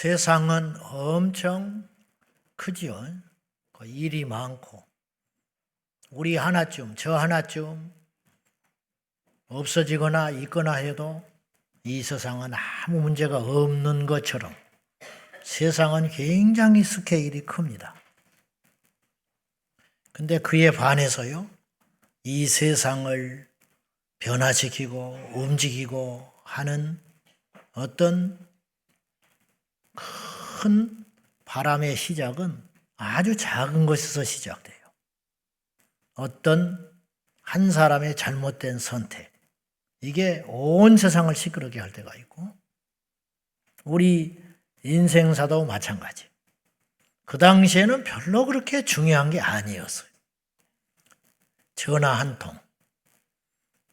세상은 엄청 크지요. 일이 많고 우리 하나쯤 저 하나쯤 없어지거나 있거나 해도 이 세상은 아무 문제가 없는 것처럼 세상은 굉장히 스케일이 큽니다. 근데 그에 반해서요, 이 세상을 변화시키고 움직이고 하는 어떤 큰 바람의 시작은 아주 작은 것에서 시작돼요. 어떤 한 사람의 잘못된 선택, 이게 온 세상을 시끄럽게 할 때가 있고, 우리 인생사도 마찬가지. 그 당시에는 별로 그렇게 중요한 게 아니었어요. 전화 한 통,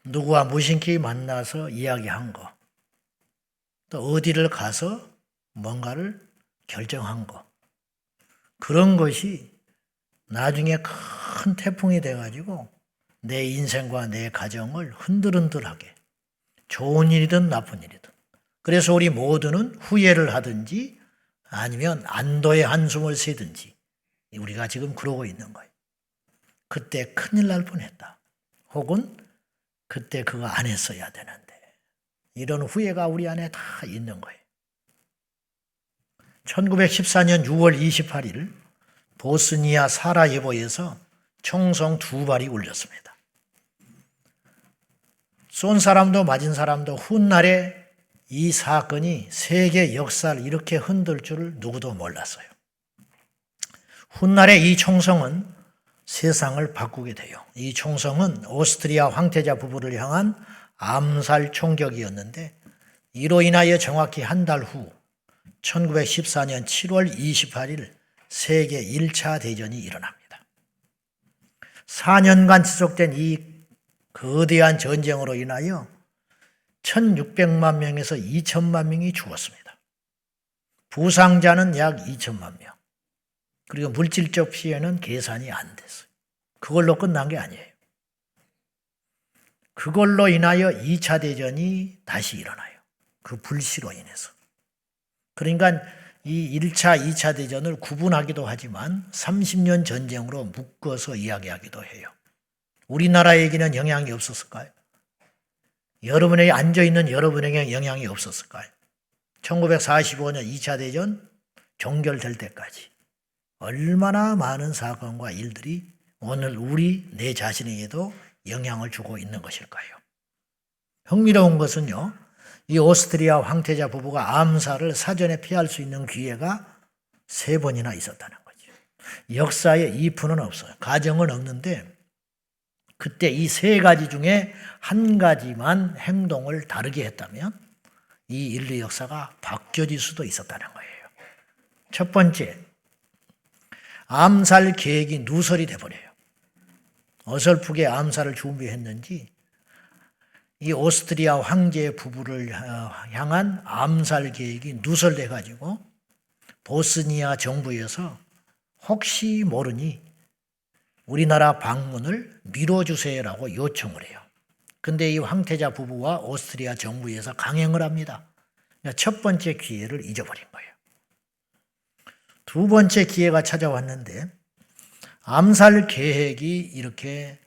누구와 무심히 만나서 이야기한 거, 또 어디를 가서 뭔가를 결정한 거, 그런 것이 나중에 큰 태풍이 돼가지고 내 인생과 내 가정을 흔들흔들하게, 좋은 일이든 나쁜 일이든. 그래서 우리 모두는 후회를 하든지 아니면 안도의 한숨을 쉬든지 우리가 지금 그러고 있는 거예요. 그때 큰일 날 뻔했다. 혹은 그때 그거 안 했어야 되는데. 이런 후회가 우리 안에 다 있는 거예요. 1914년 6월 28일 보스니아 사라예보에서 총성 2발이 울렸습니다. 쏜 사람도 맞은 사람도 훗날에 이 사건이 세계 역사를 이렇게 흔들 줄을 누구도 몰랐어요. 훗날에 이 총성은 세상을 바꾸게 돼요. 이 총성은 오스트리아 황태자 부부를 향한 암살 총격이었는데, 이로 인하여 정확히 한 달 후 1914년 7월 28일 세계 1차 대전이 일어납니다. 4년간 지속된 이 거대한 전쟁으로 인하여 1600만 명에서 2000만 명이 죽었습니다. 부상자는 약 2000만 명. 그리고 물질적 피해는 계산이 안 됐어요. 그걸로 끝난 게 아니에요. 그걸로 인하여 2차 대전이 다시 일어나요. 그 불씨로 인해서. 그러니까 이 1차, 2차 대전을 구분하기도 하지만 30년 전쟁으로 묶어서 이야기하기도 해요. 우리나라에게는 영향이 없었을까요? 여러분에게 앉아있는 여러분에게 영향이 없었을까요? 1945년 2차 대전 종결될 때까지 얼마나 많은 사건과 일들이 오늘 우리 내 자신에게도 영향을 주고 있는 것일까요? 흥미로운 것은요, 이 오스트리아 황태자 부부가 암살을 사전에 피할 수 있는 기회가 3번이나 있었다는 거죠. 역사에 2%는 없어요. 가정은 없는데 그때 이 3가지 중에 한 가지만 행동을 다르게 했다면 이 인류 역사가 바뀌어질 수도 있었다는 거예요. 첫 번째, 암살 계획이 누설이 돼버려요. 어설프게 암살을 준비했는지 이 오스트리아 황제 부부를 향한 암살 계획이 누설돼 가지고 보스니아 정부에서 혹시 모르니 우리나라 방문을 미뤄주세요라고 요청을 해요. 근데 이 황태자 부부와 오스트리아 정부에서 강행을 합니다. 첫 번째 기회를 잊어버린 거예요. 두 번째 기회가 찾아왔는데 암살 계획이 이렇게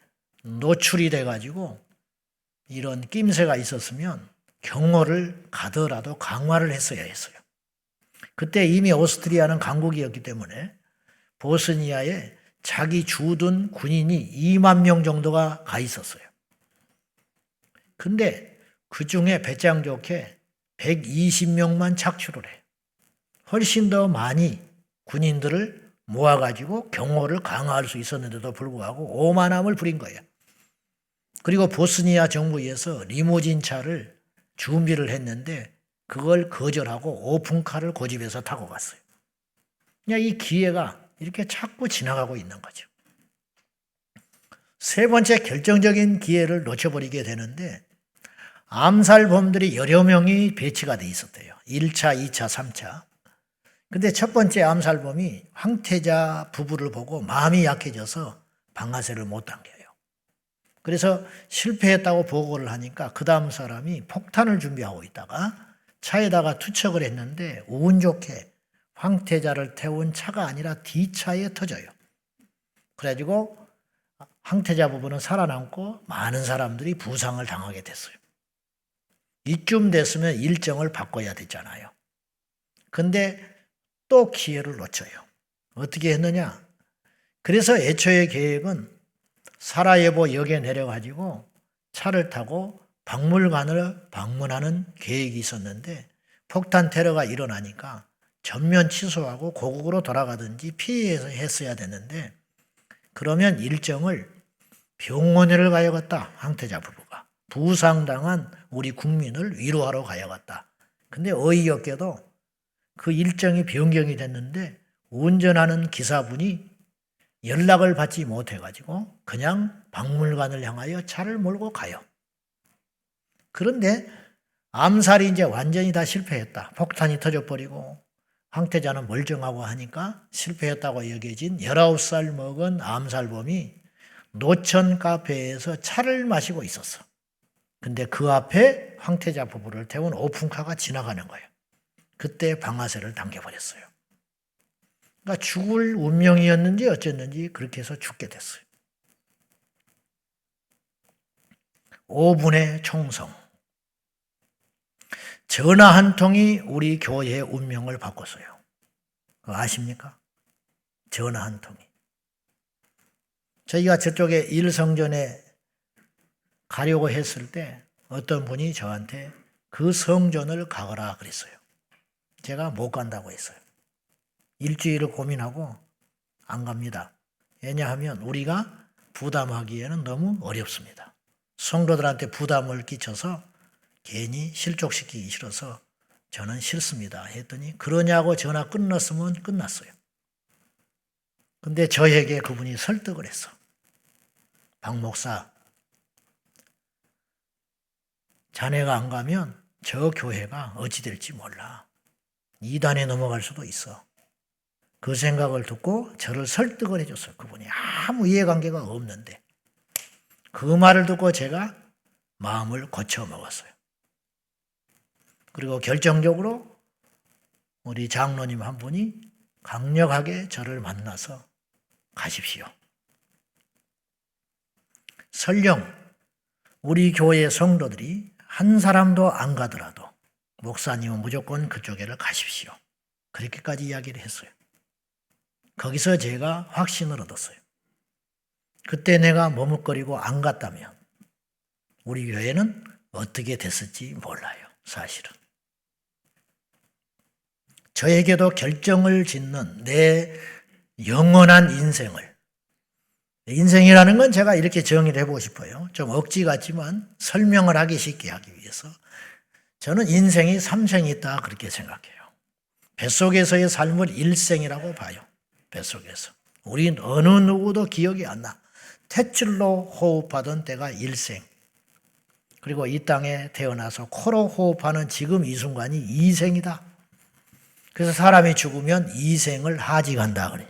노출이 돼가지고 이런 낌새가 있었으면 경호를 가더라도 강화를 했어야 했어요. 그때 이미 오스트리아는 강국이었기 때문에 보스니아에 자기 주둔 군인이 2만 명 정도가 가 있었어요. 근데 그 중에 배짱 좋게 120명만 착출을 해요. 훨씬 더 많이 군인들을 모아가지고 경호를 강화할 수 있었는데도 불구하고 오만함을 부린 거예요. 그리고 보스니아 정부에서 리무진 차를 준비를 했는데 그걸 거절하고 오픈카를 고집해서 타고 갔어요. 그냥 이 기회가 이렇게 자꾸 지나가고 있는 거죠. 세 번째 결정적인 기회를 놓쳐버리게 되는데 암살범들이 여러 명이 배치가 돼 있었대요. 1차, 2차, 3차. 근데 첫 번째 암살범이 황태자 부부를 보고 마음이 약해져서 방아쇠를 못 당겨요. 그래서 실패했다고 보고를 하니까 그 다음 사람이 폭탄을 준비하고 있다가 차에다가 투척을 했는데 운 좋게 황태자를 태운 차가 아니라 뒷차에 터져요. 그래가지고 황태자 부부는 살아남고 많은 사람들이 부상을 당하게 됐어요. 이쯤 됐으면 일정을 바꿔야 됐잖아요. 근데 또 기회를 놓쳐요. 어떻게 했느냐? 그래서 애초의 계획은 사라예보 역에 내려가지고 차를 타고 박물관을 방문하는 계획이 있었는데 폭탄 테러가 일어나니까 전면 취소하고 고국으로 돌아가든지 피했어야 됐는데 그러면 일정을 병원에를 가야겠다. 황태자 부부가. 부상당한 우리 국민을 위로하러 가야겠다. 근데 어이없게도 그 일정이 변경이 됐는데 운전하는 기사분이 연락을 받지 못해가지고 그냥 박물관을 향하여 차를 몰고 가요. 그런데 암살이 이제 완전히 다 실패했다. 폭탄이 터져버리고 황태자는 멀쩡하고 하니까 실패했다고 여겨진 19살 먹은 암살범이 노천 카페에서 차를 마시고 있었어. 근데 그 앞에 황태자 부부를 태운 오픈카가 지나가는 거예요. 그때 방아쇠를 당겨버렸어요. 그러니까 죽을 운명이었는지 어쨌는지 그렇게 해서 죽게 됐어요. 5분의 총성. 전화 한 통이 우리 교회의 운명을 바꿨어요. 그거 아십니까? 전화 한 통이. 저희가 저쪽에 일성전에 가려고 했을 때 어떤 분이 저한테 그 성전을 가거라 그랬어요. 제가 못 간다고 했어요. 일주일을 고민하고 안 갑니다. 왜냐하면 우리가 부담하기에는 너무 어렵습니다. 성도들한테 부담을 끼쳐서 괜히 실족시키기 싫어서 저는 싫습니다 했더니 그러냐고 전화 끊었으면 끝났어요. 근데 저에게 그분이 설득을 했어. 박 목사, 자네가 안 가면 저 교회가 어찌 될지 몰라. 이단에 넘어갈 수도 있어. 그 생각을 듣고 저를 설득을 해줬어요. 그분이 아무 이해관계가 없는데. 그 말을 듣고 제가 마음을 고쳐먹었어요. 그리고 결정적으로 우리 장로님 한 분이 강력하게 저를 만나서 가십시오. 설령 우리 교회 성도들이 한 사람도 안 가더라도 목사님은 무조건 그쪽에를 가십시오. 그렇게까지 이야기를 했어요. 거기서 제가 확신을 얻었어요. 그때 내가 머뭇거리고 안 갔다면 우리 교회는 어떻게 됐을지 몰라요. 사실은. 저에게도 결정을 짓는 내 영원한 인생이라는 건 제가 이렇게 정의를 해보고 싶어요. 좀 억지 같지만 설명을 하기 쉽게 하기 위해서 저는 인생이 3생이 있다 그렇게 생각해요. 뱃속에서의 삶을 일생이라고 봐요. 뱃속에서. 우린 어느 누구도 기억이 안 나. 탯줄로 호흡하던 때가 일생. 그리고 이 땅에 태어나서 코로 호흡하는 지금 이 순간이 이생이다. 그래서 사람이 죽으면 이생을 하직한다 그래.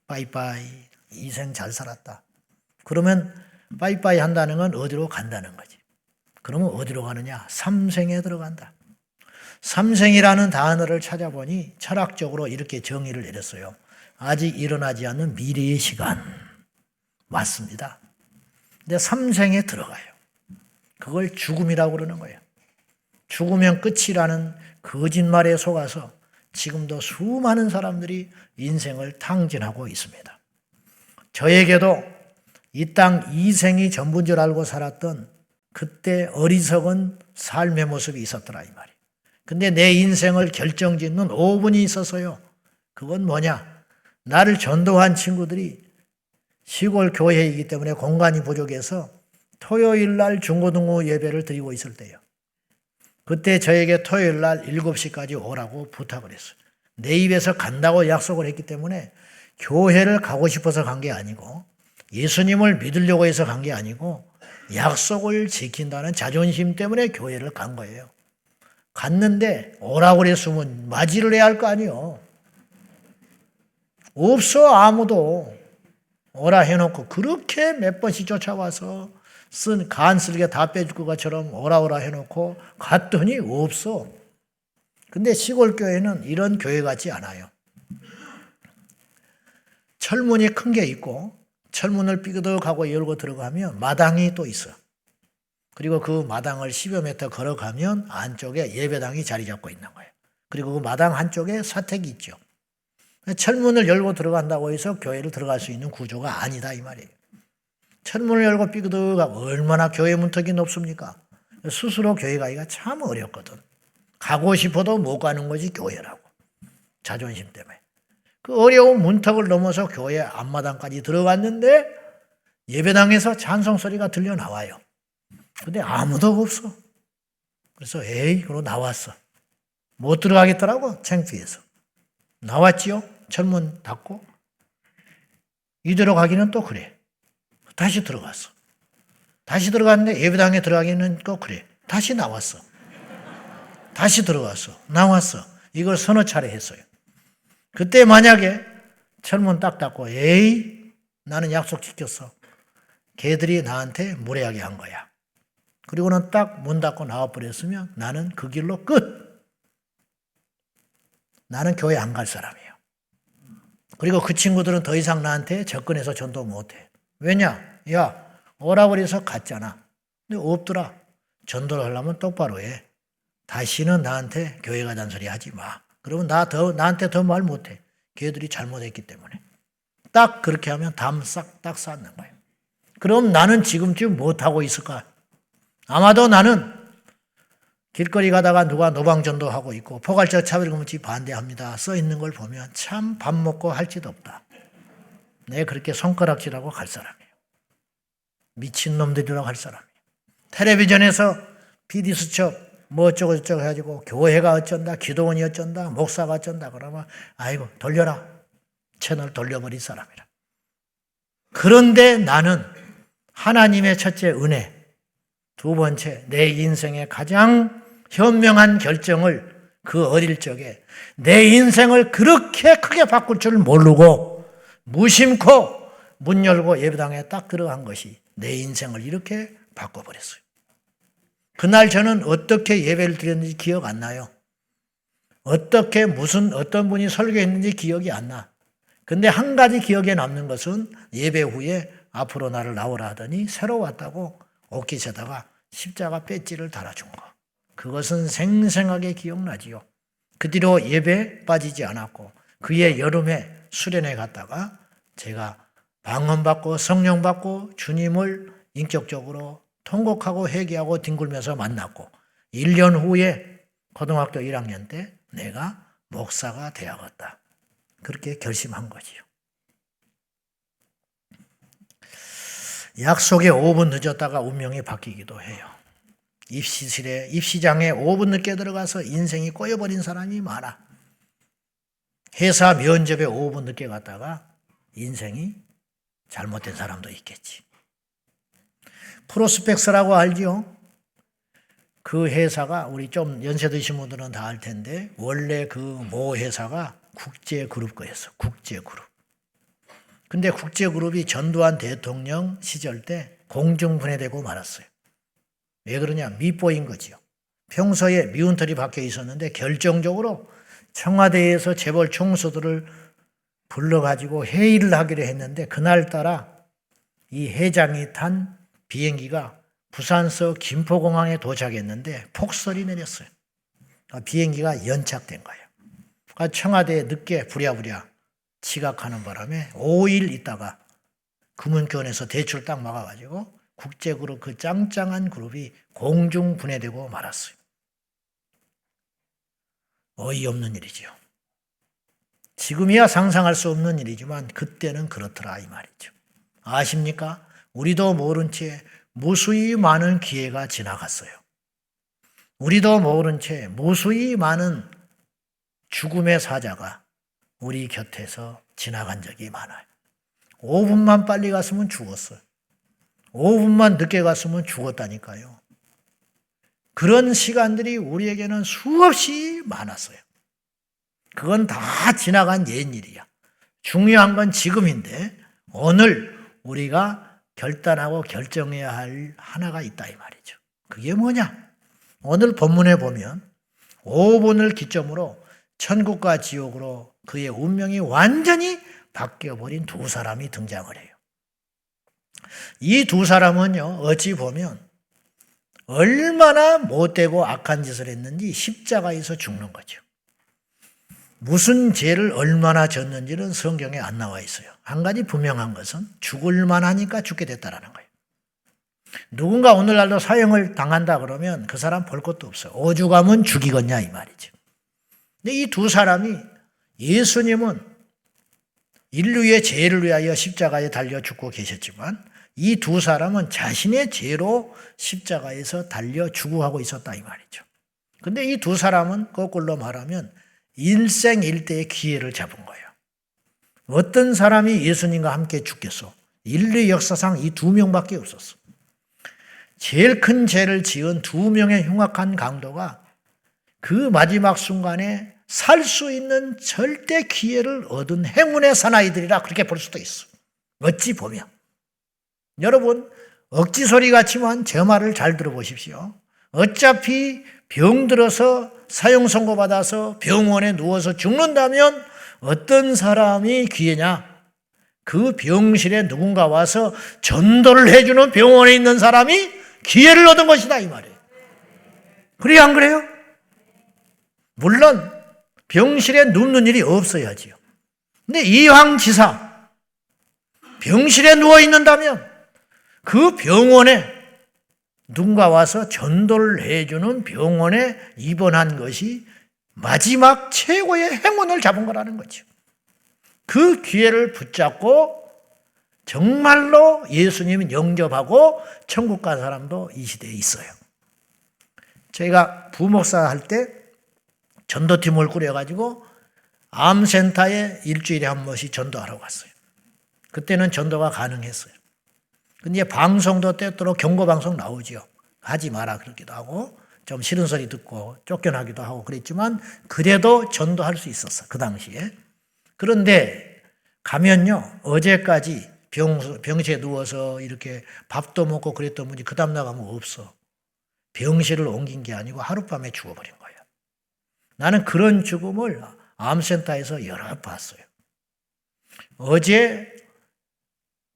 빠이빠이. 이생 잘 살았다. 그러면 빠이빠이 한다는 건 어디로 간다는 거지. 그러면 어디로 가느냐? 삼생에 들어간다. 삼생이라는 단어를 찾아보니 철학적으로 이렇게 정의를 내렸어요. 아직 일어나지 않는 미래의 시간. 맞습니다. 근데 삼생에 들어가요. 그걸 죽음이라고 그러는 거예요. 죽으면 끝이라는 거짓말에 속아서 지금도 수많은 사람들이 인생을 탕진하고 있습니다. 저에게도 이 땅 이생이 전부인 줄 알고 살았던 그때 어리석은 삶의 모습이 있었더라 이 말이에요. 근데 내 인생을 결정짓는 5분이 있었어요. 그건 뭐냐? 나를 전도한 친구들이 시골 교회이기 때문에 공간이 부족해서 토요일 날 중고등부 예배를 드리고 있을 때요. 그때 저에게 토요일 날 7시까지 오라고 부탁을 했어요. 내 입에서 간다고 약속을 했기 때문에 교회를 가고 싶어서 간 게 아니고 예수님을 믿으려고 해서 간 게 아니고 약속을 지킨다는 자존심 때문에 교회를 간 거예요. 갔는데 오라고 그랬으면 맞이를 해야 할 거 아니에요. 없어 아무도. 오라 해놓고 그렇게 몇 번씩 쫓아와서 간 쓸개 다 빼줄 것처럼 오라 해놓고 갔더니 없어. 근데 시골 교회는 이런 교회 같지 않아요. 철문이 큰 게 있고 철문을 삐그덕하고 열고 들어가면 마당이 또 있어요. 그리고 그 마당을 10여 미터 걸어가면 안쪽에 예배당이 자리 잡고 있는 거예요. 그리고 그 마당 한쪽에 사택이 있죠. 철문을 열고 들어간다고 해서 교회를 들어갈 수 있는 구조가 아니다 이 말이에요. 철문을 열고 삐그덕하고 얼마나 교회 문턱이 높습니까? 스스로 교회 가기가 참 어렵거든. 가고 싶어도 못 가는 거지 교회라고. 자존심 때문에. 그 어려운 문턱을 넘어서 교회 앞마당까지 들어갔는데 예배당에서 찬송 소리가 들려 나와요. 근데 아무도 없어. 그래서 에이 그러고 나왔어. 못 들어가겠더라고 창피해서. 나왔지요. 철문 닫고. 이대로 가기는 또 그래. 다시 들어갔어. 다시 들어갔는데 예배당에 들어가기는 또 그래. 다시 나왔어. 다시 들어갔어. 나왔어. 이걸 서너 차례 했어요. 그때 만약에 철문 딱 닫고 에이 나는 약속 지켰어. 걔들이 나한테 무례하게 한 거야. 그리고는 딱 문 닫고 나와버렸으면 나는 그 길로 끝. 나는 교회 안 갈 사람이에요. 그리고 그 친구들은 더 이상 나한테 접근해서 전도 못해. 왜냐? 야 오라고 그래서 갔잖아. 근데 없더라. 전도를 하려면 똑바로 해. 다시는 나한테 교회 가자는 소리 하지 마. 그러면 나한테 더 말 못해. 걔들이 잘못했기 때문에. 딱 그렇게 하면 담 싹 딱 쌓는 거예요. 그럼 나는 지금쯤 못하고 있을까? 아마도 나는 길거리 가다가 누가 노방전도하고 있고 포괄적 차별금지 반대합니다 써 있는 걸 보면 참 밥 먹고 할 짓 없다. 내 그렇게 손가락질하고 갈 사람이에요. 미친놈들이라고 할 사람이에요. 텔레비전에서 PD수첩 뭐 어쩌고 저쩌고 해가지고 교회가 어쩐다, 기도원이 어쩐다, 목사가 어쩐다 그러면 아이고 돌려라. 채널 돌려버린 사람이라. 그런데 나는 하나님의 첫째 은혜, 두 번째 내 인생의 가장 현명한 결정을 그 어릴 적에 내 인생을 그렇게 크게 바꿀 줄 모르고 무심코 문 열고 예배당에 딱 들어간 것이 내 인생을 이렇게 바꿔버렸어요. 그날 저는 어떻게 예배를 드렸는지 기억 안 나요. 어떻게 어떤 분이 설교했는지 기억이 안 나. 근데 한 가지 기억에 남는 것은 예배 후에 앞으로 나를 나오라 하더니 새로 왔다고 옷깃에다가 십자가 배지를 달아준 거. 그것은 생생하게 기억나지요. 그 뒤로 예배에 빠지지 않았고 그해 여름에 수련회 갔다가 제가 방언받고 성령받고 주님을 인격적으로 통곡하고 회개하고 뒹굴면서 만났고 1년 후에 고등학교 1학년 때 내가 목사가 되어야겠다. 그렇게 결심한 거지요. 약속에 5분 늦었다가 운명이 바뀌기도 해요. 입시장에 5분 늦게 들어가서 인생이 꼬여버린 사람이 많아. 회사 면접에 5분 늦게 갔다가 인생이 잘못된 사람도 있겠지. 프로스펙스라고 알죠? 그 회사가 우리 좀 연세 드신 분들은 다 알 텐데 원래 그 모 회사가 국제그룹 거였어. 국제그룹. 근데 국제그룹이 전두환 대통령 시절 때 공중분해되고 말았어요. 왜 그러냐? 미뽀인 거지요. 평소에 미운털이 박혀 있었는데 결정적으로 청와대에서 재벌 총수들을 불러가지고 회의를 하기로 했는데 그날따라 이 회장이 탄 비행기가 부산서 김포공항에 도착했는데 폭설이 내렸어요. 비행기가 연착된 거예요. 청와대에 늦게 부랴부랴 지각하는 바람에 5일 있다가 금은교원에서 대출 딱 막아가지고 국제그룹 그 짱짱한 그룹이 공중분해되고 말았어요. 어이없는 일이죠. 지금이야 상상할 수 없는 일이지만 그때는 그렇더라 이 말이죠. 아십니까? 우리도 모른 채 무수히 많은 기회가 지나갔어요. 우리도 모른 채 무수히 많은 죽음의 사자가 우리 곁에서 지나간 적이 많아요. 5분만 빨리 갔으면 죽었어요. 5분만 늦게 갔으면 죽었다니까요. 그런 시간들이 우리에게는 수없이 많았어요. 그건 다 지나간 옛일이야. 중요한 건 지금인데 오늘 우리가 결단하고 결정해야 할 하나가 있다 이 말이죠. 그게 뭐냐? 오늘 본문에 보면 5분을 기점으로 천국과 지옥으로 그의 운명이 완전히 바뀌어버린 두 사람이 등장을 해요. 이 두 사람은요, 어찌 보면 얼마나 못되고 악한 짓을 했는지 십자가에서 죽는 거죠. 무슨 죄를 얼마나 졌는지는 성경에 안 나와 있어요. 한 가지 분명한 것은 죽을 만하니까 죽게 됐다라는 거예요. 누군가 오늘날도 사형을 당한다 그러면 그 사람 볼 것도 없어요. 오죽하면 죽이겠냐 이 말이죠. 근데 이 두 사람이, 예수님은 인류의 죄를 위하여 십자가에 달려 죽고 계셨지만 이 두 사람은 자신의 죄로 십자가에서 달려 죽어가고 있었다 이 말이죠. 근데 이 두 사람은 거꾸로 말하면 일생일대의 기회를 잡은 거예요. 어떤 사람이 예수님과 함께 죽겠어? 인류 역사상 이 두 명밖에 없었어. 제일 큰 죄를 지은 두 명의 흉악한 강도가 그 마지막 순간에 살 수 있는 절대 기회를 얻은 행운의 사나이들이라 그렇게 볼 수도 있어. 어찌 보면. 여러분, 억지 소리 같지만 제 말을 잘 들어보십시오. 어차피 병들어서 사형 선고받아서 병원에 누워서 죽는다면 어떤 사람이 기회냐? 그 병실에 누군가 와서 전도를 해주는 병원에 있는 사람이 기회를 얻은 것이다 이 말이에요. 그래요, 안 그래요? 물론 병실에 눕는 일이 없어야지요. 근데 이황지사 병실에 누워 있는다면 그 병원에 누군가 와서 전도를 해주는 병원에 입원한 것이 마지막 최고의 행운을 잡은 거라는 거죠. 그 기회를 붙잡고 정말로 예수님을 영접하고 천국 간 사람도 이 시대에 있어요. 저희가 부목사 할 때 전도팀을 꾸려가지고 암센터에 일주일에 한 번씩 전도하러 갔어요. 그때는 전도가 가능했어요. 근데 방송도 때때로 경고방송 나오죠. 하지 마라 그러기도 하고 좀 싫은 소리 듣고 쫓겨나기도 하고 그랬지만 그래도 전도할 수 있었어 그 당시에. 그런데 가면요, 어제까지 병실에 누워서 이렇게 밥도 먹고 그랬던 분이 그 다음 나가면 없어. 병실을 옮긴 게 아니고 하룻밤에 죽어버린 거예요. 나는 그런 죽음을 암센터에서 여러 번 봤어요. 어제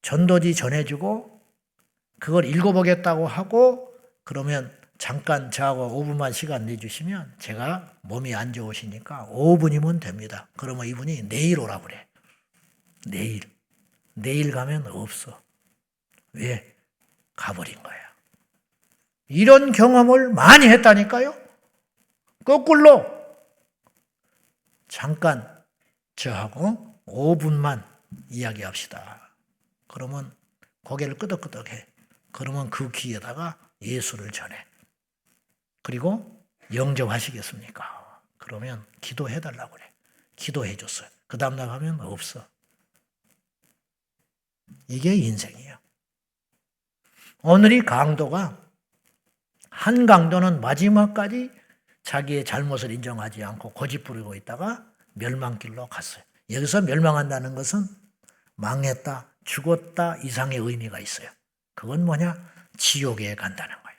전도지 전해주고 그걸 읽어보겠다고 하고 그러면 잠깐 저하고 5분만 시간 내주시면 제가 몸이 안 좋으시니까 5분이면 됩니다. 그러면 이분이 내일 오라고 그래. 내일 가면 없어. 왜? 가버린 거야. 이런 경험을 많이 했다니까요. 거꾸로 잠깐 저하고 5분만 이야기합시다. 그러면 고개를 끄덕끄덕해. 그러면 그 귀에다가 예수를 전해. 그리고 영접하시겠습니까? 그러면 기도해달라고 그래. 기도해줬어요. 그 다음 나가면 없어. 이게 인생이에요. 오늘 이 강도가, 한 강도는 마지막까지 자기의 잘못을 인정하지 않고 고집 부리고 있다가 멸망길로 갔어요. 여기서 멸망한다는 것은 망했다, 죽었다 이상의 의미가 있어요. 그건 뭐냐? 지옥에 간다는 거예요.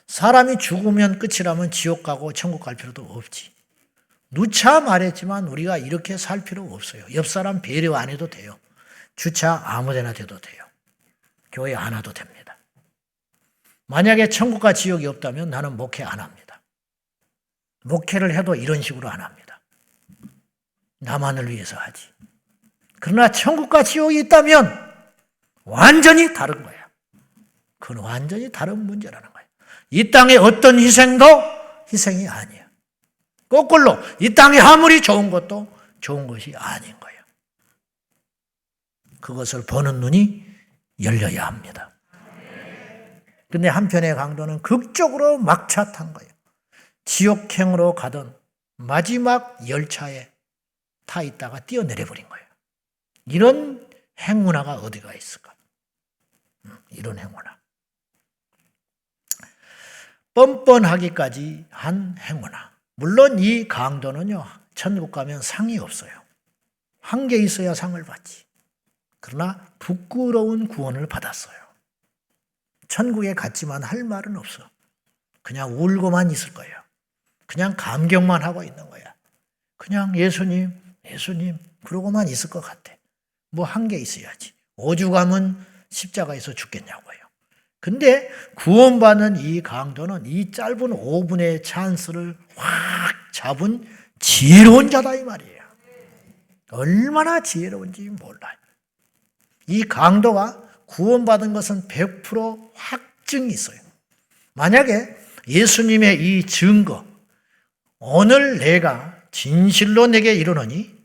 사람이 죽으면 끝이라면 지옥 가고 천국 갈 필요도 없지. 누차 말했지만 우리가 이렇게 살 필요 없어요. 옆 사람 배려 안 해도 돼요. 주차 아무데나 돼도 돼요. 교회 안 와도 됩니다. 만약에 천국과 지옥이 없다면 나는 목회 안 합니다. 목회를 해도 이런 식으로 안 합니다. 나만을 위해서 하지. 그러나 천국과 지옥이 있다면 완전히 다른 거야. 그건 완전히 다른 문제라는 거예요. 이 땅의 어떤 희생도 희생이 아니에요. 거꾸로 이 땅이 아무리 좋은 것도 좋은 것이 아닌 거예요. 그것을 보는 눈이 열려야 합니다. 근데 한편의 강도는 극적으로 막차 탄 거예요. 지옥행으로 가던 마지막 열차에 타 있다가 뛰어내려 버린 거예요. 이런 행운아가 어디가 있을까? 이런 행운아. 뻔뻔하기까지 한 행운아. 물론 이 강도는요, 천국 가면 상이 없어요. 한 개 있어야 상을 받지. 그러나 부끄러운 구원을 받았어요. 천국에 갔지만 할 말은 없어. 그냥 울고만 있을 거예요. 그냥 감격만 하고 있는 거야. 그냥 예수님, 예수님 그러고만 있을 것 같아. 뭐 한 게 있어야지. 오죽하면 십자가에서 죽겠냐고요. 근데 구원받는 이 강도는 이 짧은 5분의 찬스를 확 잡은 지혜로운 자다 이 말이에요. 얼마나 지혜로운지 몰라요. 이 강도가 구원받은 것은 100% 확증이 있어요. 만약에 예수님의 이 증거, 오늘 내가 진실로 내게 이르노니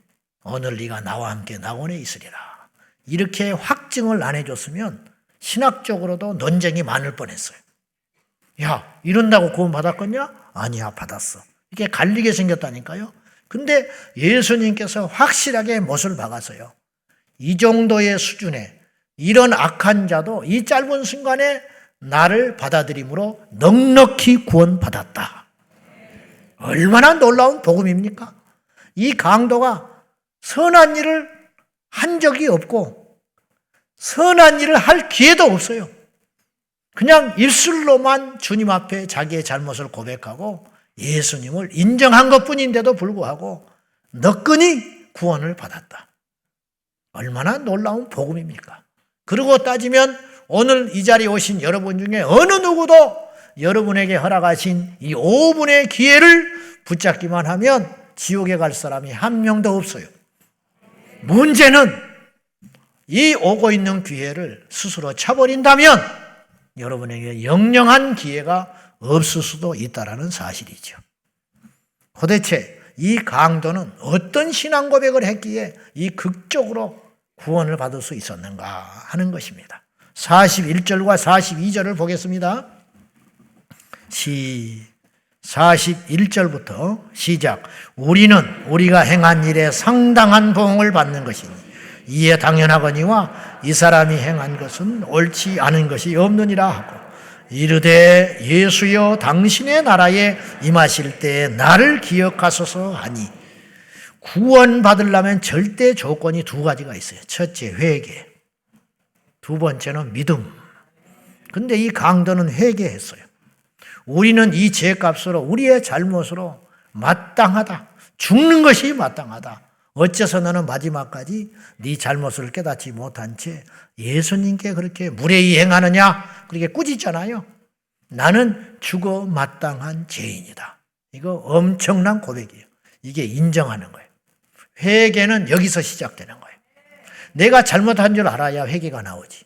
오늘 네가 나와 함께 낙원에 있으리라. 이렇게 확증을 안 해줬으면 신학적으로도 논쟁이 많을 뻔했어요. 야, 이런다고 구원 받았겠냐? 아니야, 받았어. 이게 갈리게 생겼다니까요. 근데 예수님께서 확실하게 못을 박았어요. 이 정도의 수준에 이런 악한 자도 이 짧은 순간에 나를 받아들임으로 넉넉히 구원받았다. 얼마나 놀라운 복음입니까? 이 강도가 선한 일을 한 적이 없고 선한 일을 할 기회도 없어요. 그냥 입술로만 주님 앞에 자기의 잘못을 고백하고 예수님을 인정한 것뿐인데도 불구하고 너끈히 구원을 받았다. 얼마나 놀라운 복음입니까? 그러고 따지면 오늘 이 자리에 오신 여러분 중에 어느 누구도 여러분에게 허락하신 이 5분의 기회를 붙잡기만 하면 지옥에 갈 사람이 한 명도 없어요. 문제는 이 오고 있는 기회를 스스로 차버린다면 여러분에게 영영한 기회가 없을 수도 있다는 사실이죠. 도대체 이 강도는 어떤 신앙 고백을 했기에 이 극적으로 구원을 받을 수 있었는가 하는 것입니다. 41절과 42절을 보겠습니다. 41절부터 시작. 우리는 우리가 행한 일에 상당한 보응을 받는 것이니 이에 당연하거니와 이 사람이 행한 것은 옳지 않은 것이 없느니라 하고 이르되 예수여 당신의 나라에 임하실 때에 나를 기억하소서 하니 구원 받으려면 절대 조건이 두 가지가 있어요. 첫째 회개, 두 번째는 믿음. 근데 이 강도는 회개했어요. 우리는 이 죄값으로 우리의 잘못으로 마땅하다. 죽는 것이 마땅하다. 어째서 너는 마지막까지 네 잘못을 깨닫지 못한 채 예수님께 그렇게 무례히 행하느냐? 그렇게 꾸짖잖아요. 나는 죽어 마땅한 죄인이다. 이거 엄청난 고백이에요. 이게 인정하는 거예요. 회개는 여기서 시작되는 거예요. 내가 잘못한 줄 알아야 회개가 나오지.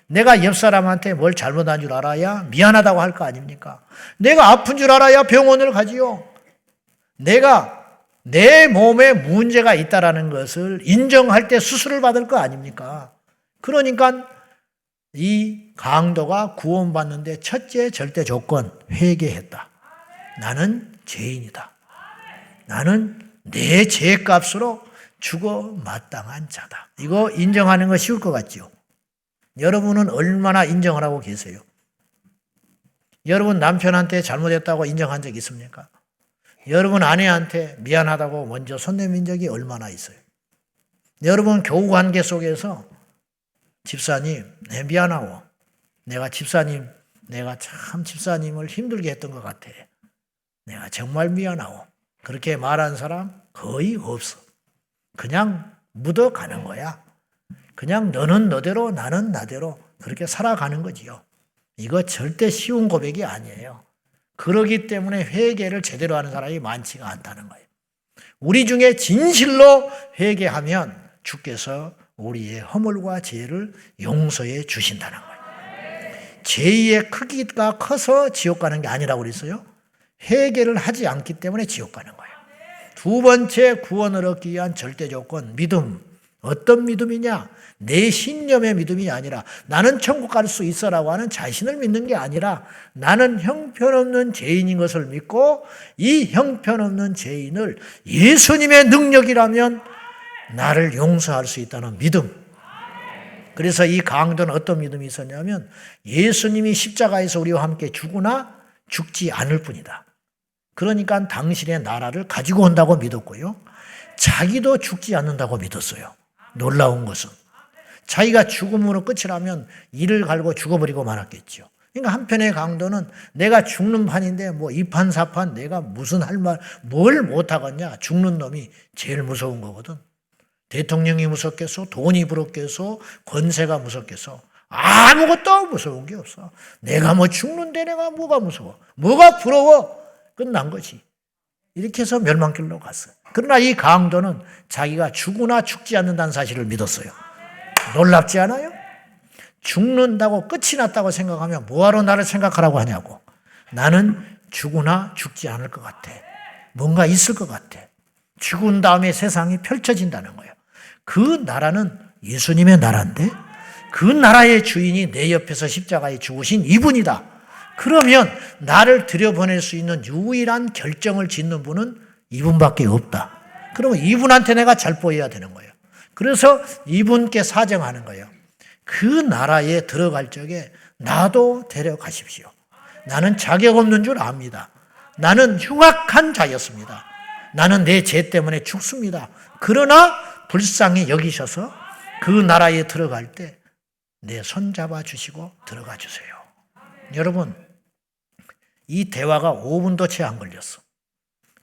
내가 옆 사람한테 뭘 잘못한 줄 알아야 미안하다고 할 거 아닙니까? 내가 아픈 줄 알아야 병원을 가지요. 내가 내 몸에 문제가 있다는 것을 인정할 때 수술을 받을 거 아닙니까? 그러니까 이 강도가 구원받는데 첫째 절대 조건, 회개했다. 나는 죄인이다. 나는 내 죄값으로 죽어 마땅한 자다. 이거 인정하는 거 쉬울 것 같죠? 여러분은 얼마나 인정을 하고 계세요? 여러분 남편한테 잘못했다고 인정한 적 있습니까? 여러분 아내한테 미안하다고 먼저 손 내민 적이 얼마나 있어요? 여러분 교우 관계 속에서 집사님, 내 미안하고 내가 참 집사님을 힘들게 했던 것 같아. 내가 정말 미안하고 그렇게 말한 사람 거의 없어. 그냥 묻어가는 거야. 그냥 너는 너대로 나는 나대로 그렇게 살아가는 거지요. 이거 절대 쉬운 고백이 아니에요. 그러기 때문에 회개를 제대로 하는 사람이 많지가 않다는 거예요. 우리 중에 진실로 회개하면 주께서 우리의 허물과 죄를 용서해 주신다는 거예요. 죄의 크기가 커서 지옥 가는 게 아니라고 그랬어요. 회개를 하지 않기 때문에 지옥 가는 거예요. 두 번째 구원을 얻기 위한 절대 조건, 믿음. 어떤 믿음이냐? 내 신념의 믿음이 아니라 나는 천국 갈 수 있어라고 하는 자신을 믿는 게 아니라 나는 형편없는 죄인인 것을 믿고 이 형편없는 죄인을 예수님의 능력이라면 나를 용서할 수 있다는 믿음. 그래서 이 강도는 어떤 믿음이 있었냐면 예수님이 십자가에서 우리와 함께 죽으나 죽지 않을 뿐이다. 그러니까 당신의 나라를 가지고 온다고 믿었고요. 자기도 죽지 않는다고 믿었어요. 놀라운 것은 자기가 죽음으로 끝이라면 이를 갈고 죽어버리고 말았겠죠. 그러니까 한편의 강도는 내가 죽는 판인데 뭐 이판사판 내가 무슨 할 말, 뭘 못하겠냐. 죽는 놈이 제일 무서운 거거든. 대통령이 무섭겠어? 돈이 부럽겠어? 권세가 무섭겠어? 아무것도 무서운 게 없어. 내가 뭐 죽는데 내가 뭐가 무서워? 뭐가 부러워? 끝난 거지. 이렇게 해서 멸망길로 갔어요. 그러나 이 강도는 자기가 죽으나 죽지 않는다는 사실을 믿었어요. 놀랍지 않아요? 죽는다고 끝이 났다고 생각하면 뭐하러 나를 생각하라고 하냐고. 나는 죽으나 죽지 않을 것 같아. 뭔가 있을 것 같아. 죽은 다음에 세상이 펼쳐진다는 거예요. 그 나라는 예수님의 나라인데 그 나라의 주인이 내 옆에서 십자가에 죽으신 이분이다. 그러면 나를 들여보낼 수 있는 유일한 결정을 짓는 분은 이분밖에 없다. 그러면 이분한테 내가 잘 보여야 되는 거예요. 그래서 이분께 사정하는 거예요. 그 나라에 들어갈 적에 나도 데려가십시오. 나는 자격 없는 줄 압니다. 나는 흉악한 자였습니다. 나는 내 죄 때문에 죽습니다. 그러나 불쌍히 여기셔서 그 나라에 들어갈 때 내 손 잡아 주시고 들어가 주세요. 여러분, 이 대화가 5분도 채 안 걸렸어.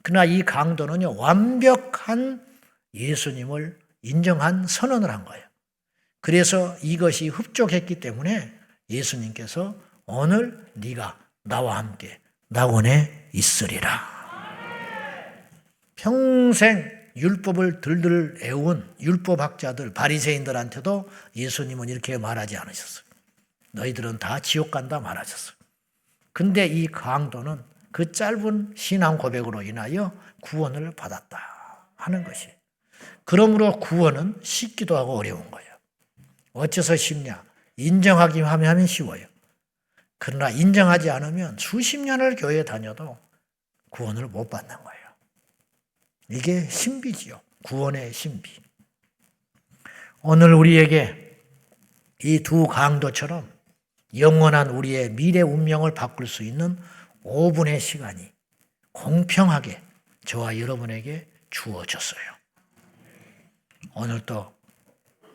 그러나 이 강도는요, 완벽한 예수님을 인정한 선언을 한 거예요. 그래서 이것이 흡족했기 때문에 예수님께서 오늘 네가 나와 함께 낙원에 있으리라. 평생 율법을 들들 애운 율법학자들, 바리새인들한테도 예수님은 이렇게 말하지 않으셨어요. 너희들은 다 지옥 간다 말하셨어요. 근데 이 강도는 그 짧은 신앙 고백으로 인하여 구원을 받았다 하는 것이. 그러므로 구원은 쉽기도 하고 어려운 거예요. 어째서 쉽냐? 인정하기 하면 쉬워요. 그러나 인정하지 않으면 수십 년을 교회에 다녀도 구원을 못 받는 거예요. 이게 신비지요. 구원의 신비. 오늘 우리에게 이 두 강도처럼 영원한 우리의 미래 운명을 바꿀 수 있는 5분의 시간이 공평하게 저와 여러분에게 주어졌어요. 오늘 또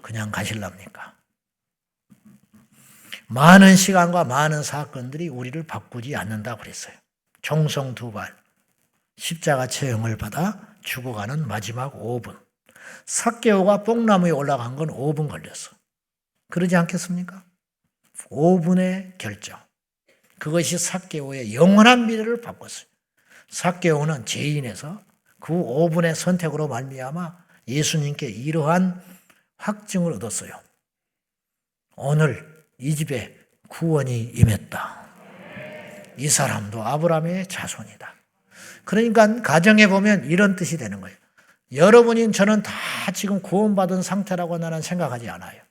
그냥 가실랍니까? 많은 시간과 많은 사건들이 우리를 바꾸지 않는다고 그랬어요. 총성 2발, 십자가 체형을 받아 죽어가는 마지막 5분. 삭개오가 뽕나무에 올라간 건 5분 걸렸어. 그러지 않겠습니까? 5분의 결정. 그것이 삭개오의 영원한 미래를 바꿨어요. 삭개오는 죄인에서 그 5분의 선택으로 말미암아 예수님께 이러한 확증을 얻었어요. 오늘 이 집에 구원이 임했다. 이 사람도 아브라함의 자손이다. 그러니까 가정에 보면 이런 뜻이 되는 거예요. 여러분이 저는 다 지금 구원받은 상태라고 나는 생각하지 않아요.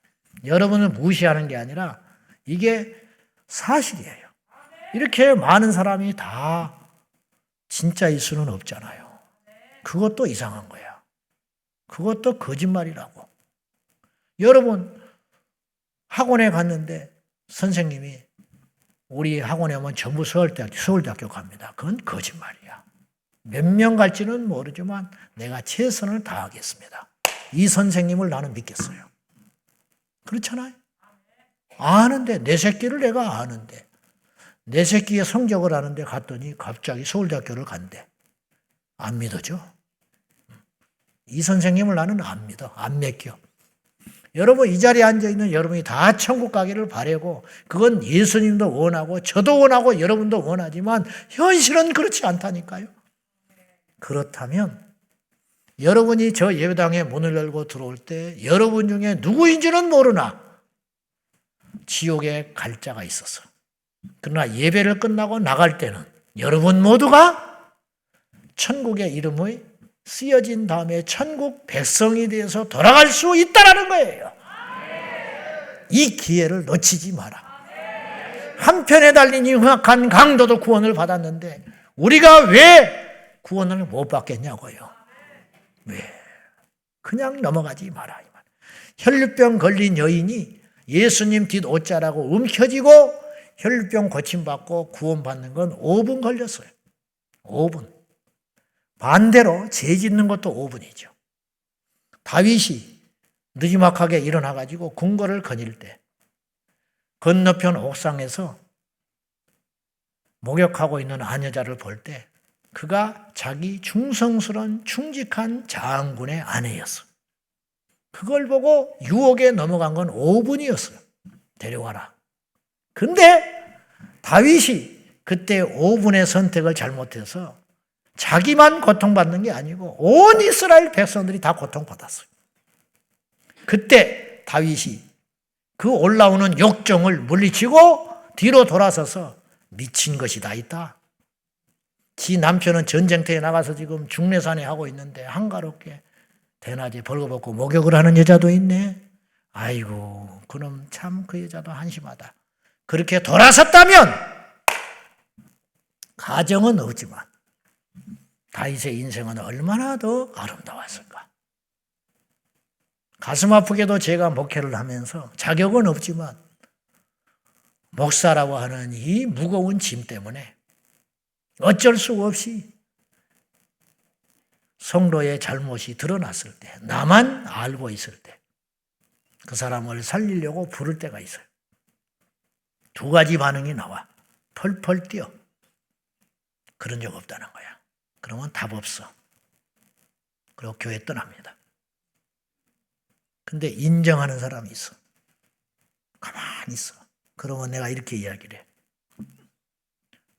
여러분을 무시하는 게 아니라 이게 사실이에요. 이렇게 많은 사람이 다 진짜일 수는 없잖아요. 그것도 이상한 거야. 그것도 거짓말이라고. 여러분 학원에 갔는데 선생님이 우리 학원에 오면 전부 서울대학교 갑니다. 그건 거짓말이야. 몇 명 갈지는 모르지만 내가 최선을 다하겠습니다. 이 선생님을 나는 믿겠어요. 그렇잖아요. 아는데 내 새끼를 내가 아는데 내 새끼의 성적을 아는데 갔더니 갑자기 서울대학교를 간대. 안 믿어져. 이 선생님을 나는 안 믿어. 안 맡겨. 여러분 이 자리에 앉아있는 여러분이 다 천국 가기를 바라고 그건 예수님도 원하고 저도 원하고 여러분도 원하지만 현실은 그렇지 않다니까요. 그렇다면 여러분이 저 예배당에 문을 열고 들어올 때 여러분 중에 누구인지는 모르나 지옥에 갈 자가 있었어. 그러나 예배를 끝나고 나갈 때는 여러분 모두가 천국의 이름이 쓰여진 다음에 천국 백성이 되어서 돌아갈 수 있다는 거예요. 이 기회를 놓치지 마라. 한편에 달린 이 흉악한 강도도 구원을 받았는데 우리가 왜 구원을 못 받겠냐고요. 왜? 그냥 넘어가지 마라. 혈류병 걸린 여인이 예수님 뒷 옷자라고 움켜쥐고 혈류병 고침받고 구원받는 건 5분 걸렸어요. 5분. 반대로 죄 짓는 것도 5분이죠. 다윗이 느지막하게 일어나가지고 궁궐을 거닐 때 건너편 옥상에서 목욕하고 있는 아내자를 볼 때 그가 자기 충성스러운 충직한 장군의 아내였어. 그걸 보고 유혹에 넘어간 건 5분이었어요. 데려와라. 근데 다윗이 그때 5분의 선택을 잘못해서 자기만 고통받는 게 아니고 온 이스라엘 백성들이 다 고통받았어요. 그때 다윗이 그 올라오는 욕정을 물리치고 뒤로 돌아서서 미친 것이 다 있다. 지 남편은 전쟁터에 나가서 지금 중내산에 하고 있는데 한가롭게 대낮에 벌거벗고 목욕을 하는 여자도 있네. 아이고 그놈 참 그 여자도 한심하다. 그렇게 돌아섰다면 가정은 없지만 다윗의 인생은 얼마나 더 아름다웠을까. 가슴 아프게도 제가 목회를 하면서 자격은 없지만 목사라고 하는 이 무거운 짐 때문에 어쩔 수 없이 성도의 잘못이 드러났을 때, 나만 알고 있을 때 그 사람을 살리려고 부를 때가 있어요. 두 가지 반응이 나와. 펄펄 뛰어. 그런 적 없다는 거야. 그러면 답 없어. 그리고 교회 떠납니다. 근데 인정하는 사람이 있어. 가만히 있어. 그러면 내가 이렇게 이야기를 해.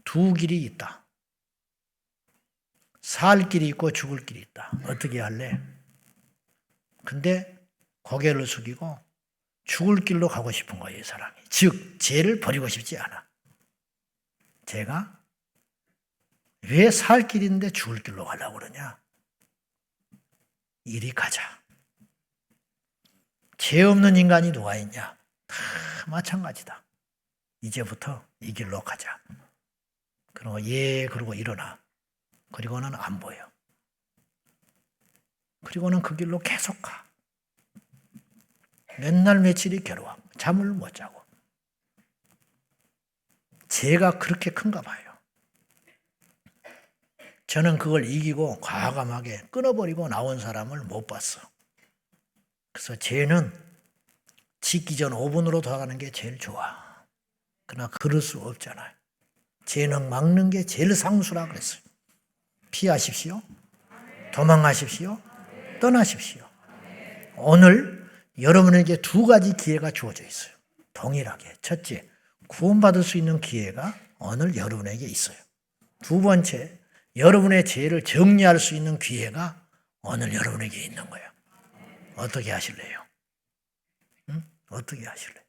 두 길이 있다. 살 길이 있고 죽을 길이 있다. 어떻게 할래? 근데 고개를 숙이고 죽을 길로 가고 싶은 거예요, 이 사람이. 즉, 죄를 버리고 싶지 않아. 제가 왜 살 길인데 죽을 길로 가려고 그러냐? 이리 가자. 죄 없는 인간이 누가 있냐? 다 마찬가지다. 이제부터 이 길로 가자. 그러고 그러고 일어나. 그리고는 안 보여. 그리고는 그 길로 계속 가. 맨날 며칠이 괴로워. 잠을 못 자고. 죄가 그렇게 큰가 봐요. 저는 그걸 이기고 과감하게 끊어버리고 나온 사람을 못 봤어. 그래서 죄는 짓기 전 5분으로 돌아가는 게 제일 좋아. 그러나 그럴 수 없잖아요. 죄는 막는 게 제일 상수라 그랬어요. 피하십시오. 도망하십시오. 떠나십시오. 오늘 여러분에게 두 가지 기회가 주어져 있어요. 동일하게. 첫째, 구원받을 수 있는 기회가 오늘 여러분에게 있어요. 두 번째, 여러분의 죄를 정리할 수 있는 기회가 오늘 여러분에게 있는 거예요. 어떻게 하실래요? 응? 어떻게 하실래요?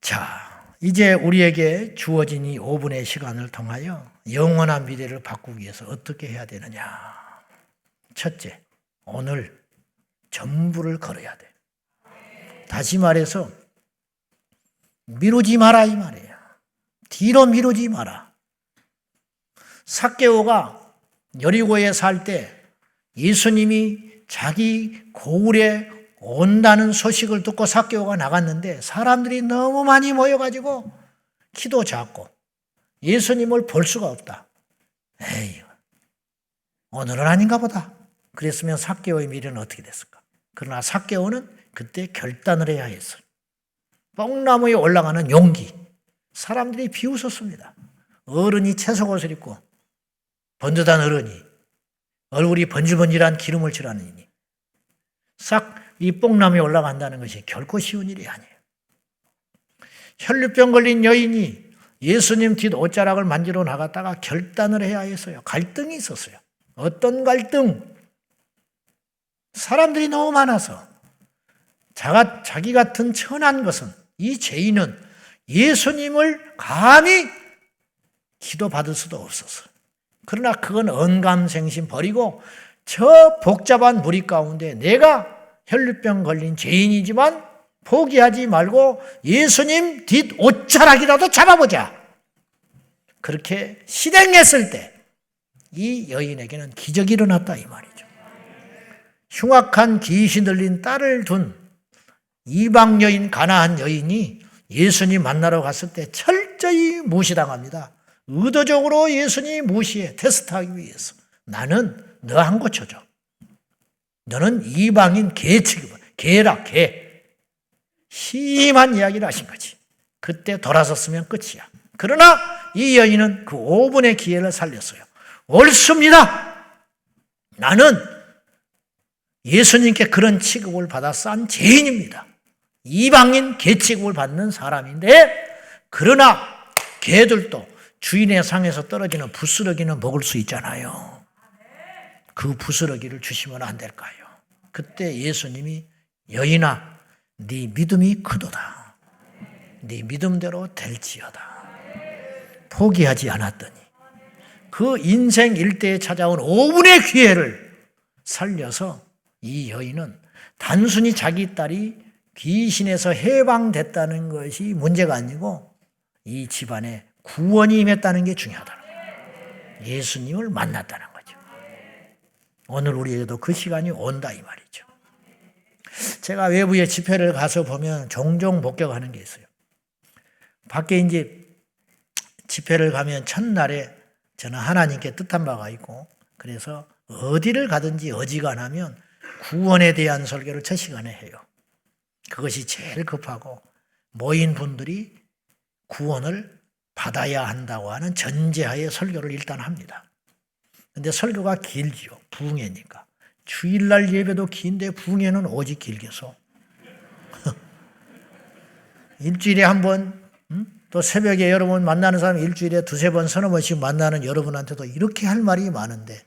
자, 이제 우리에게 주어진 이 5분의 시간을 통하여 영원한 미래를 바꾸기 위해서 어떻게 해야 되느냐. 첫째, 오늘 전부를 걸어야 돼. 다시 말해서 미루지 마라 이 말이에요. 뒤로 미루지 마라. 삭개오가 여리고에 살 때 예수님이 자기 고을에 온다는 소식을 듣고 삭개오가 나갔는데 사람들이 너무 많이 모여가지고 키도 작고 예수님을 볼 수가 없다. 에이, 오늘은 아닌가 보다. 그랬으면 삭개오의 미래는 어떻게 됐을까? 그러나 삭개오는 그때 결단을 해야 했어요. 뽕나무에 올라가는 용기. 사람들이 비웃었습니다. 어른이 채석옷을 입고 번듯한 어른이 얼굴이 번질번질한 기름을 칠하느니 싹 이 뽕나무에 올라간다는 것이 결코 쉬운 일이 아니에요. 혈류병 걸린 여인이 예수님 뒷 옷자락을 만지러 나갔다가 결단을 해야 했어요. 갈등이 있었어요. 어떤 갈등? 사람들이 너무 많아서 자기 같은 천한 것은 이 죄인은 예수님을 감히 기도받을 수도 없었어요. 그러나 그건 언감생심 버리고 저 복잡한 무리 가운데 내가 혈류병 걸린 죄인이지만 포기하지 말고 예수님 뒷 옷자락이라도 잡아보자. 그렇게 실행했을 때 이 여인에게는 기적이 일어났다 이 말이죠. 흉악한 귀신 들린 딸을 둔 이방 여인 가나안 여인이 예수님 만나러 갔을 때 철저히 무시당합니다. 의도적으로 예수님 무시해 테스트하기 위해서. 나는 너 안 고쳐줘. 너는 이방인 개라 개. 심한 이야기를 하신 거지. 그때 돌아섰으면 끝이야. 그러나 이 여인은 그 5분의 기회를 살렸어요. 옳습니다. 나는 예수님께 그런 취급을 받아 싼 죄인입니다. 이방인 개 취급을 받는 사람인데, 그러나 개들도 주인의 상에서 떨어지는 부스러기는 먹을 수 있잖아요. 그 부스러기를 주시면 안 될까요? 그때 예수님이 여인아, 네 믿음이 크도다. 네 믿음대로 될지어다. 포기하지 않았더니 그 인생 일대에 찾아온 5분의 기회를 살려서 이 여인은 단순히 자기 딸이 귀신에서 해방됐다는 것이 문제가 아니고 이 집안에 구원이 임했다는 게 중요하다는 거예요. 예수님을 만났다는 거죠. 오늘 우리에게도 그 시간이 온다 이 말이죠. 제가 외부에 집회를 가서 보면 종종 목격하는 게 있어요. 밖에 이제 집회를 가면 첫날에 저는 하나님께 뜻한 바가 있고, 그래서 어디를 가든지 어지간하면 구원에 대한 설교를 첫 시간에 해요. 그것이 제일 급하고 모인 분들이 구원을 받아야 한다고 하는 전제하에 설교를 일단 합니다. 그런데 설교가 길지요. 부흥회니까. 주일날 예배도 긴데 부흥회는 오직 길겠어. 일주일에 한 번, 또 새벽에 여러분 만나는 사람 일주일에 두세 번 서너 번씩 만나는 여러분한테도 이렇게 할 말이 많은데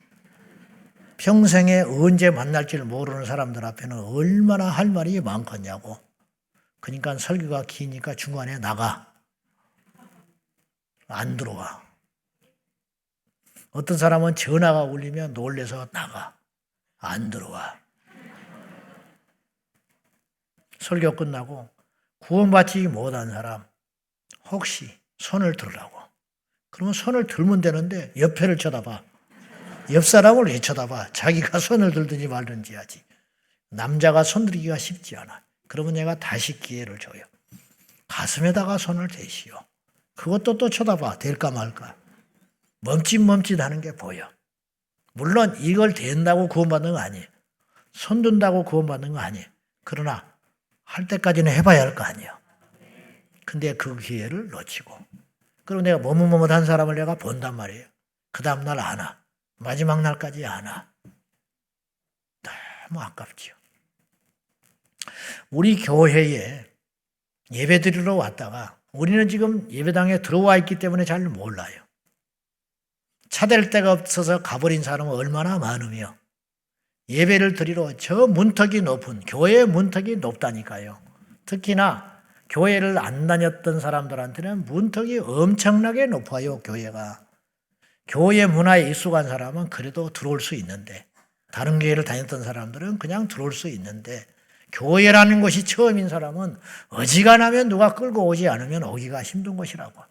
평생에 언제 만날지를 모르는 사람들 앞에는 얼마나 할 말이 많겠냐고. 그러니까 설교가 기니까 중간에 나가. 안 들어와. 어떤 사람은 전화가 울리면 놀래서 나가. 안 들어와. 설교 끝나고 구원받지 못한 사람 혹시 손을 들으라고. 그러면 손을 들면 되는데 옆에를 쳐다봐. 옆 사람을 왜 쳐다봐? 자기가 손을 들든지 말든지 하지. 남자가 손 들기가 쉽지 않아. 그러면 내가 다시 기회를 줘요. 가슴에다가 손을 대시오. 그것도 또 쳐다봐. 될까 말까. 멈칫멈칫하는 게 보여. 물론 이걸 된다고 구원받는 거 아니에요. 손 든다고 구원받는 거 아니에요. 그러나 할 때까지는 해봐야 할 거 아니에요. 근데 그 기회를 놓치고. 그리고 내가 머뭇머뭇한 사람을 내가 본단 말이에요. 그 다음날 안 와. 마지막 날까지 안 와. 너무 아깝지요. 우리 교회에 예배 드리러 왔다가 우리는 지금 예배당에 들어와 있기 때문에 잘 몰라요. 차댈 데가 없어서 가버린 사람은 얼마나 많으며 예배를 드리러 저 문턱이 높은 교회의 문턱이 높다니까요. 특히나 교회를 안 다녔던 사람들한테는 문턱이 엄청나게 높아요. 교회가. 교회 문화에 익숙한 사람은 그래도 들어올 수 있는데 다른 교회를 다녔던 사람들은 그냥 들어올 수 있는데 교회라는 것이 처음인 사람은 어지간하면 누가 끌고 오지 않으면 오기가 힘든 것이라고.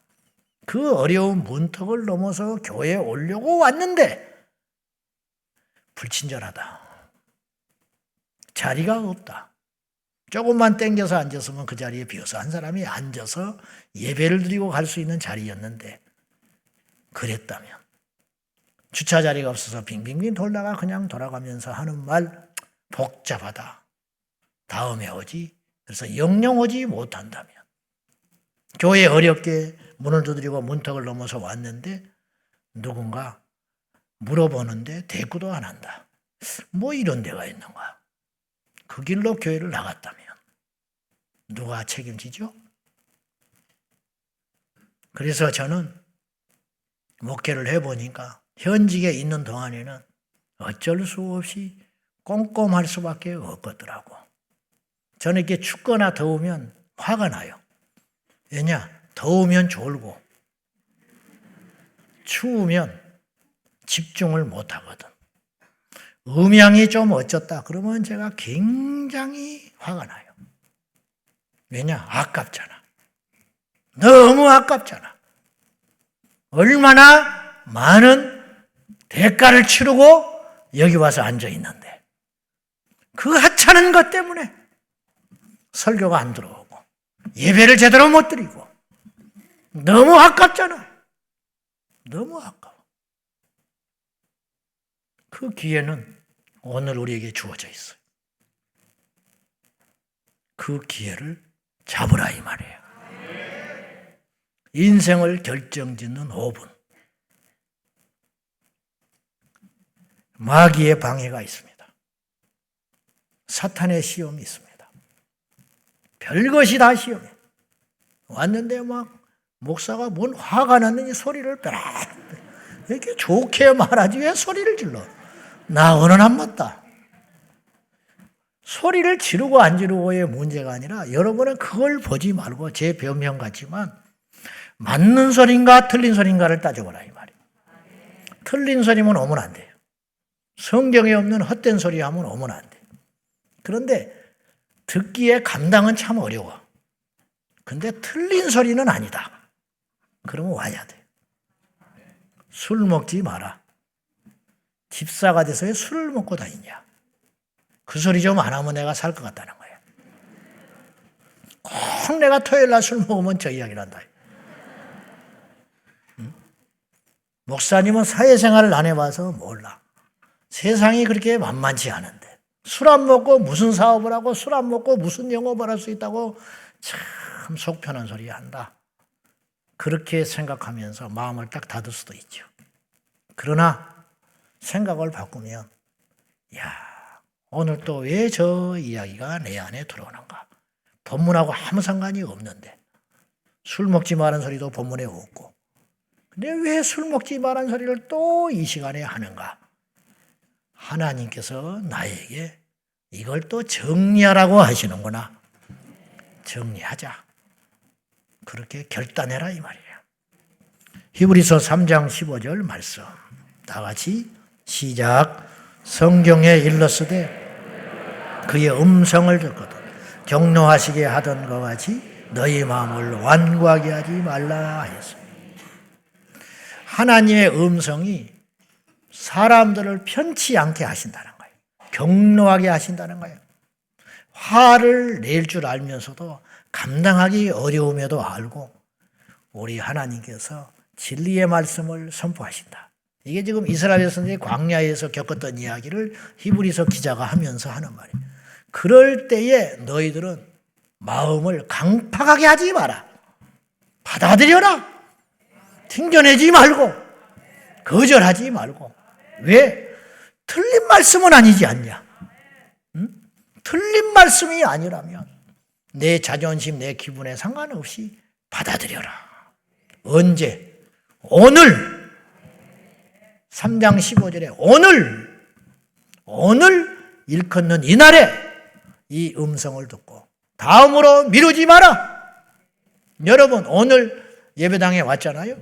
그 어려운 문턱을 넘어서 교회에 오려고 왔는데 불친절하다. 자리가 없다. 조금만 땡겨서 앉았으면 그 자리에 비어서 한 사람이 앉아서 예배를 드리고 갈 수 있는 자리였는데 그랬다면 주차 자리가 없어서 빙빙빙 돌다가 그냥 돌아가면서 하는 말 복잡하다. 다음에 오지. 그래서 영영 오지 못한다면 교회 어렵게 문을 두드리고 문턱을 넘어서 왔는데 누군가 물어보는데 대꾸도 안 한다. 뭐 이런 데가 있는가. 그 길로 교회를 나갔다면 누가 책임지죠? 그래서 저는 목회를 해보니까 현직에 있는 동안에는 어쩔 수 없이 꼼꼼할 수밖에 없겠더라고. 저는 이렇게 춥거나 더우면 화가 나요. 왜냐? 더우면 졸고 추우면 집중을 못하거든. 음향이 좀 어쩌다 그러면 제가 굉장히 화가 나요. 왜냐? 아깝잖아. 너무 아깝잖아. 얼마나 많은 대가를 치르고 여기 와서 앉아 있는데 그 하찮은 것 때문에 설교가 안 들어오고 예배를 제대로 못 드리고 너무 아깝잖아. 너무 아까워. 그 기회는 오늘 우리에게 주어져 있어요. 그 기회를 잡으라 이 말이에요. 인생을 결정짓는 5분. 마귀의 방해가 있습니다. 사탄의 시험이 있습니다. 별것이 다 시험이에요. 왔는데 막 목사가 뭔 화가 났는지 소리를 빼라. 이렇게 좋게 말하지 왜 소리를 질러? 나하고는 안 맞다. 소리를 지르고 안 지르고의 문제가 아니라 여러분은 그걸 보지 말고 제 변명 같지만 맞는 소린가 틀린 소린가를 따져보라 이 말이에요. 틀린 소리면 오면 안 돼요. 성경에 없는 헛된 소리 하면 오면 안 돼요. 그런데 듣기에 감당은 참 어려워. 근데 틀린 소리는 아니다. 그러면 와야 돼. 술 먹지 마라. 집사가 돼서 왜 술을 먹고 다니냐. 그 소리 좀 안 하면 내가 살 것 같다는 거야. 꼭 내가 토요일 날 술 먹으면 저 이야기를 한다. 응? 목사님은 사회생활을 안 해봐서 몰라. 세상이 그렇게 만만치 않은데 술 안 먹고 무슨 사업을 하고 술 안 먹고 무슨 영업을 할 수 있다고 참 속 편한 소리 한다. 그렇게 생각하면서 마음을 딱 닫을 수도 있죠. 그러나 생각을 바꾸면 야 오늘 또 왜 저 이야기가 내 안에 들어오는가. 본문하고 아무 상관이 없는데 술 먹지 말은 소리도 본문에 없고 근데 왜 술 먹지 말은 소리를 또 이 시간에 하는가. 하나님께서 나에게 이걸 또 정리하라고 하시는구나. 정리하자. 그렇게 결단해라 이 말이에요. 히브리서 3장 15절 말씀 다 같이 시작. 성경에 일렀으되 그의 음성을 듣거든 격노하시게 하던 것 같이 너희 마음을 완고하게 하지 말라 하였습니다. 하나님의 음성이 사람들을 편치 않게 하신다는 거예요. 격노하게 하신다는 거예요. 화를 낼 줄 알면서도 감당하기 어려움에도 알고 우리 하나님께서 진리의 말씀을 선포하신다. 이게 지금 이스라엘 선생이 광야에서 겪었던 이야기를 히브리서 기자가 하면서 하는 말이에요. 그럴 때에 너희들은 마음을 강팍하게 하지 마라. 받아들여라. 튕겨내지 말고 거절하지 말고. 왜? 틀린 말씀은 아니지 않냐? 응? 틀린 말씀이 아니라면 내 자존심, 내 기분에 상관없이 받아들여라. 언제? 오늘 3장 15절에 오늘 일컫는 이날에 이 음성을 듣고 다음으로 미루지 마라. 여러분 오늘 예배당에 왔잖아요.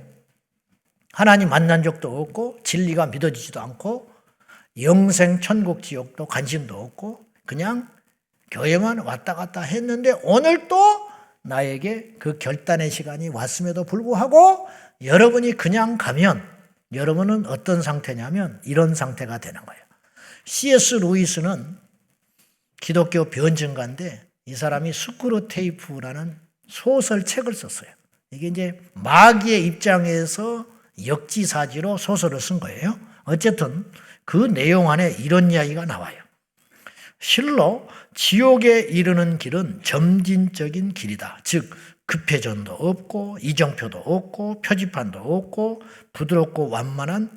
하나님 만난 적도 없고 진리가 믿어지지도 않고 영생 천국 지옥도 관심도 없고 그냥 교회만 왔다 갔다 했는데 오늘 또 나에게 그 결단의 시간이 왔음에도 불구하고 여러분이 그냥 가면 여러분은 어떤 상태냐면 이런 상태가 되는 거예요. C.S. 루이스는 기독교 변증가인데 이 사람이 스크루테이프라는 소설책을 썼어요. 이게 이제 마귀의 입장에서 역지사지로 소설을 쓴 거예요. 어쨌든 그 내용 안에 이런 이야기가 나와요. 실로 지옥에 이르는 길은 점진적인 길이다. 즉 급회전도 없고 이정표도 없고 표지판도 없고 부드럽고 완만한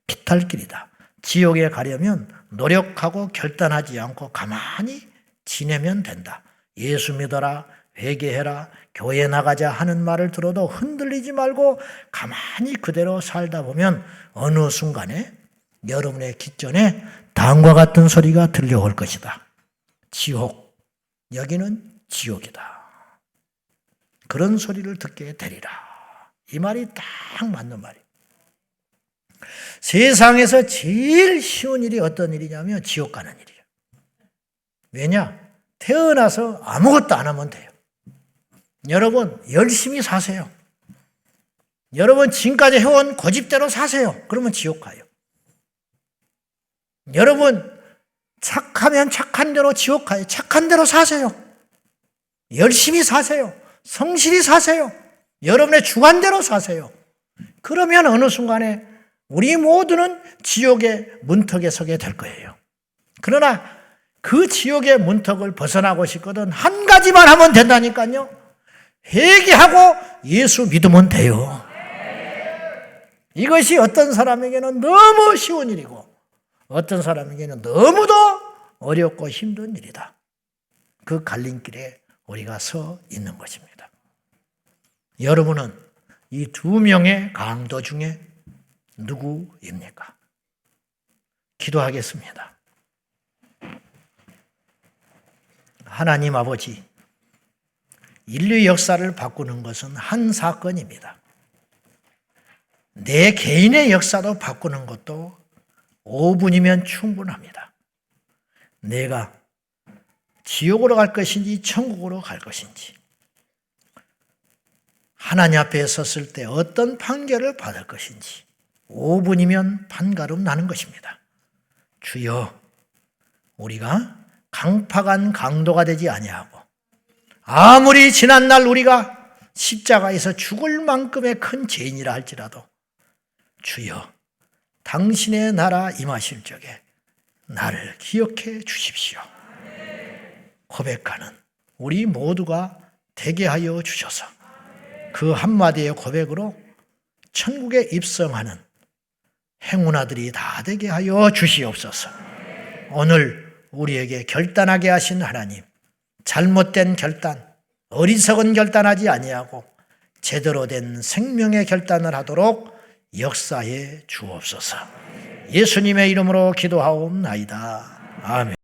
비탈길이다. 지옥에 가려면 노력하고 결단하지 않고 가만히 지내면 된다. 예수 믿어라, 회개해라, 교회 나가자 하는 말을 들어도 흔들리지 말고 가만히 그대로 살다 보면 어느 순간에 여러분의 귓전에 다음과 같은 소리가 들려올 것이다. 지옥, 여기는 지옥이다. 그런 소리를 듣게 되리라. 이 말이 딱 맞는 말이에요. 세상에서 제일 쉬운 일이 어떤 일이냐면 지옥 가는 일이에요. 왜냐? 태어나서 아무것도 안 하면 돼요. 여러분 열심히 사세요. 여러분 지금까지 해온 고집대로 사세요. 그러면 지옥 가요. 여러분 착하면 착한 대로 지옥 가요. 착한 대로 사세요. 열심히 사세요. 성실히 사세요. 여러분의 주관대로 사세요. 그러면 어느 순간에 우리 모두는 지옥의 문턱에 서게 될 거예요. 그러나 그 지옥의 문턱을 벗어나고 싶거든 한 가지만 하면 된다니까요. 회개하고 예수 믿으면 돼요. 이것이 어떤 사람에게는 너무 쉬운 일이고 어떤 사람에게는 너무도 어렵고 힘든 일이다. 그 갈림길에 우리가 서 있는 것입니다. 여러분은 이 두 명의 강도 중에 누구입니까? 기도하겠습니다. 하나님 아버지, 인류 역사를 바꾸는 것은 한 사건입니다. 내 개인의 역사도 바꾸는 것도 5분이면 충분합니다. 내가 지옥으로 갈 것인지 천국으로 갈 것인지, 하나님 앞에 섰을 때 어떤 판결을 받을 것인지 5분이면 판가름 나는 것입니다. 주여, 우리가 강팍한 강도가 되지 아니하고 아무리 지난날 우리가 십자가에서 죽을 만큼의 큰 죄인이라 할지라도 주여, 당신의 나라 임하실 적에 나를 기억해 주십시오. 고백하는 우리 모두가 되게 하여 주셔서 그 한마디의 고백으로 천국에 입성하는 행운아들이 다 되게 하여 주시옵소서. 오늘 우리에게 결단하게 하신 하나님, 잘못된 결단, 어리석은 결단하지 아니하고 제대로 된 생명의 결단을 하도록 역사해 주옵소서. 예수님의 이름으로 기도하옵나이다. 아멘.